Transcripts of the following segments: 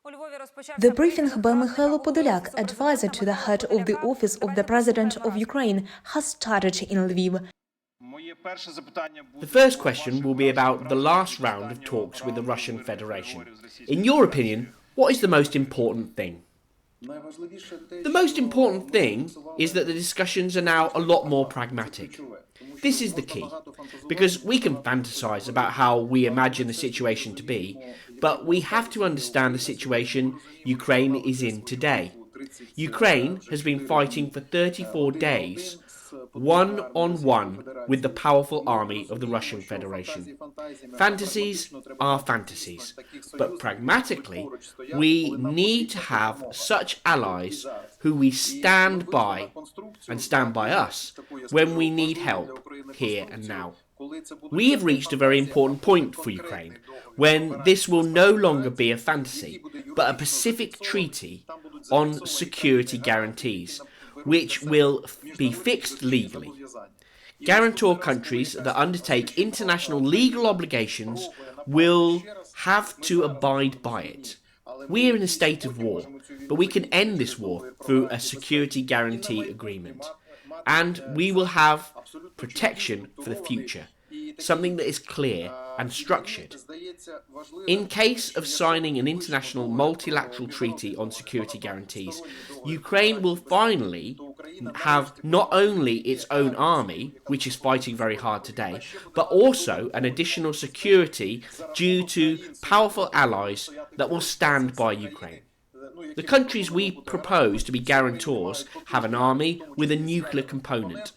The briefing by Mykhailo Podoliak, advisor to the head of the Office of the President of Ukraine, has started in Lviv. The first question will be about the last round of talks with the Russian Federation. In your opinion, what is the most important thing? The most important thing is that the discussions are now a lot more pragmatic. This is the key, because we can fantasize about how we imagine the situation to be, but we have to understand the situation Ukraine is in today. Ukraine has been fighting for 34 days, one-on-one with the powerful army of the Russian Federation. Fantasies are fantasies, but pragmatically, we need to have such allies who we stand by and stand by us when we need help here and now. We have reached a very important point for Ukraine, when this will no longer be a fantasy, but a Pacific treaty on security guarantees, which will be fixed legally. Guarantor countries that undertake international legal obligations will have to abide by it. We are in a state of war, but we can end this war through a security guarantee agreement. And we will have protection for the future, something that is clear and structured. In case of signing an international multilateral treaty on security guarantees, Ukraine will finally have not only its own army, which is fighting very hard today, but also an additional security due to powerful allies that will stand by Ukraine. The countries we propose to be guarantors have an army with a nuclear component.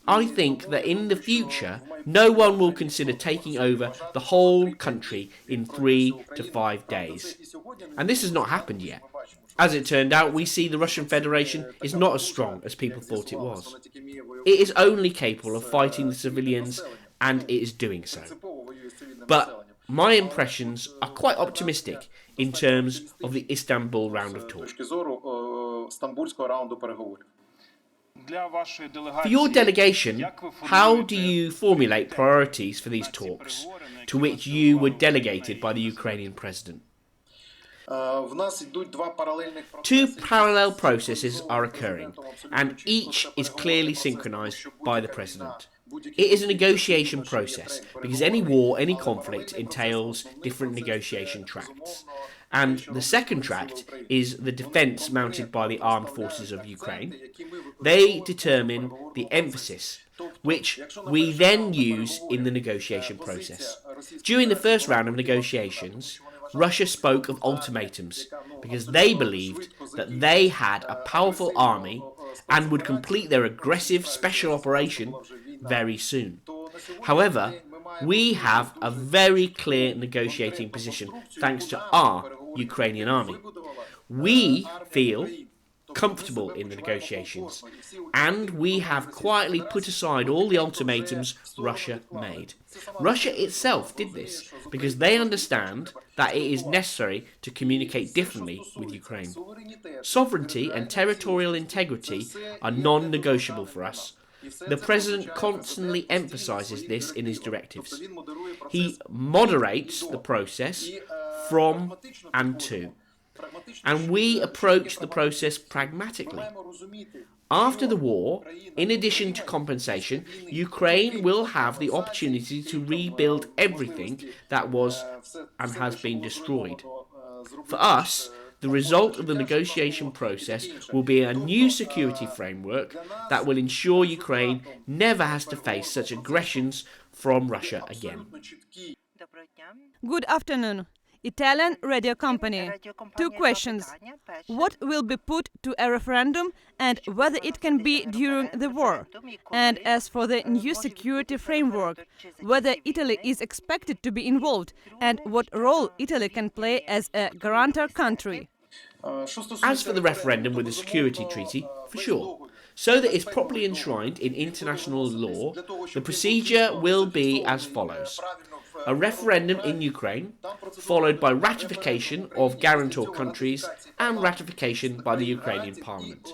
I think that in the future, no one will consider taking over the whole country in 3 to 5 days. And this has not happened yet. As it turned out, we see the Russian Federation is not as strong as people thought it was. It is only capable of fighting the civilians, and it is doing so. But my impressions are quite optimistic in terms of the Istanbul round of talks. For your delegation, how do you formulate priorities for these talks, to which you were delegated by the Ukrainian president? Two parallel processes are occurring, and each is clearly synchronized by the president. It is a negotiation process, because any war, any conflict entails different negotiation tracts. And the second tract is the defence mounted by the armed forces of Ukraine. They determine the emphasis, which we then use in the negotiation process. During the first round of negotiations, Russia spoke of ultimatums, because they believed that they had a powerful army and would complete their aggressive special operation very soon. However, we have a very clear negotiating position thanks to our Ukrainian army. We feel comfortable in the negotiations, and we have quietly put aside all the ultimatums Russia made. Russia itself did this because they understand that it is necessary to communicate differently with Ukraine. Sovereignty and territorial integrity are non-negotiable for us. The President constantly emphasises this in his directives. He moderates the process from and to, and we approach the process pragmatically. After the war, in addition to compensation, Ukraine will have the opportunity to rebuild everything that was and has been destroyed. For us, the result of the negotiation process will be a new security framework that will ensure Ukraine never has to face such aggressions from Russia again. Good afternoon. Italian radio company. 2 questions. What will be put to a referendum and whether it can be during the war? And as for the new security framework, whether Italy is expected to be involved and what role Italy can play as a guarantor country. As for the referendum with the security treaty, for sure. So that it's properly enshrined in international law, the procedure will be as follows. A referendum in Ukraine, followed by ratification of guarantor countries and ratification by the Ukrainian parliament.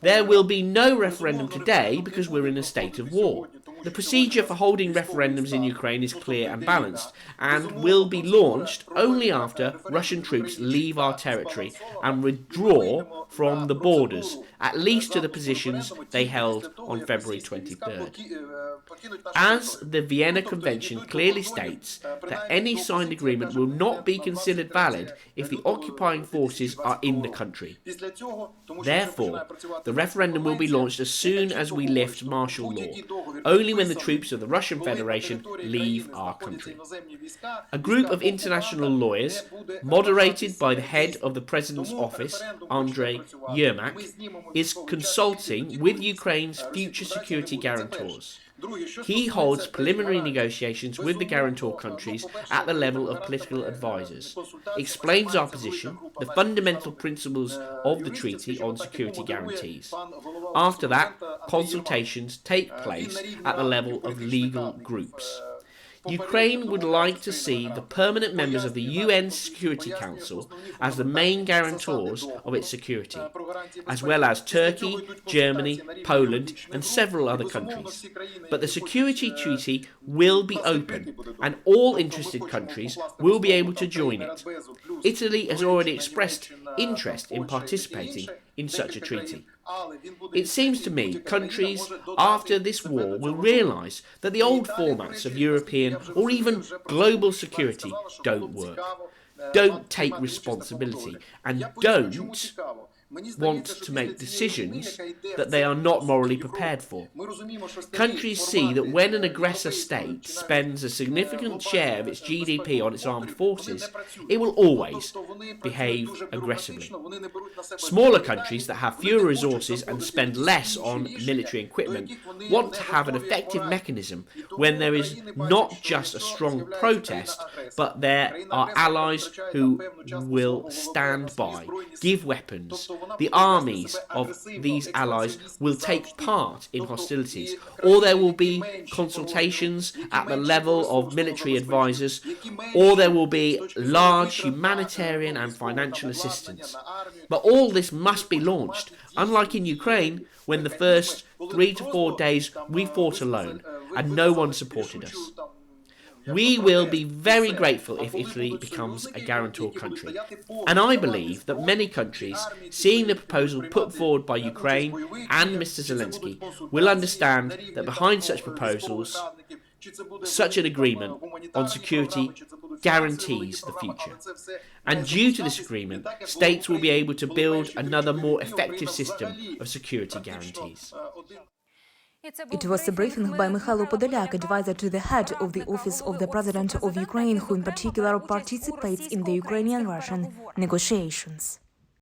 There will be no referendum today because we're in a state of war. The procedure for holding referendums in Ukraine is clear and balanced, and will be launched only after Russian troops leave our territory and withdraw from the borders, at least to the positions they held on February 23rd. As the Vienna Convention clearly states, that any signed agreement will not be considered valid if the occupying forces are in the country. Therefore, the referendum will be launched as soon as we lift martial law, only when the troops of the Russian Federation leave our country. A group of international lawyers, moderated by the head of the President's office, Andrei Yermak, is consulting with Ukraine's future security guarantors. He holds preliminary negotiations with the guarantor countries at the level of political advisors, explains our position, the fundamental principles of the Treaty on Security Guarantees. After that, consultations take place at the level of legal groups. Ukraine would like to see the permanent members of the UN Security Council as the main guarantors of its security, as well as Turkey, Germany, Poland and several other countries. But the security treaty will be open and all interested countries will be able to join it. Italy has already expressed interest in participating in such a treaty. It seems to me countries after this war will realise that the old formats of European or even global security don't work, don't take responsibility, and don't want to make decisions that they are not morally prepared for. Countries see that when an aggressor state spends a significant share of its GDP on its armed forces, it will always behave aggressively. Smaller countries that have fewer resources and spend less on military equipment want to have an effective mechanism when there is not just a strong protest, but there are allies who will stand by, give weapons. The armies of these allies will take part in hostilities, or there will be consultations at the level of military advisors, or there will be large humanitarian and financial assistance. But all this must be launched, unlike in Ukraine, when the first 3 to 4 days we fought alone, and no one supported us. We will be very grateful if Italy becomes a guarantor country. And I believe that many countries, seeing the proposal put forward by Ukraine and Mr. Zelensky, will understand that behind such proposals, such an agreement on security guarantees the future. And due to this agreement, states will be able to build another more effective system of security guarantees. It was a briefing by Mykhailo Podoliak, advisor to the head of the Office of the President of Ukraine, who in particular participates in the Ukrainian-Russian negotiations.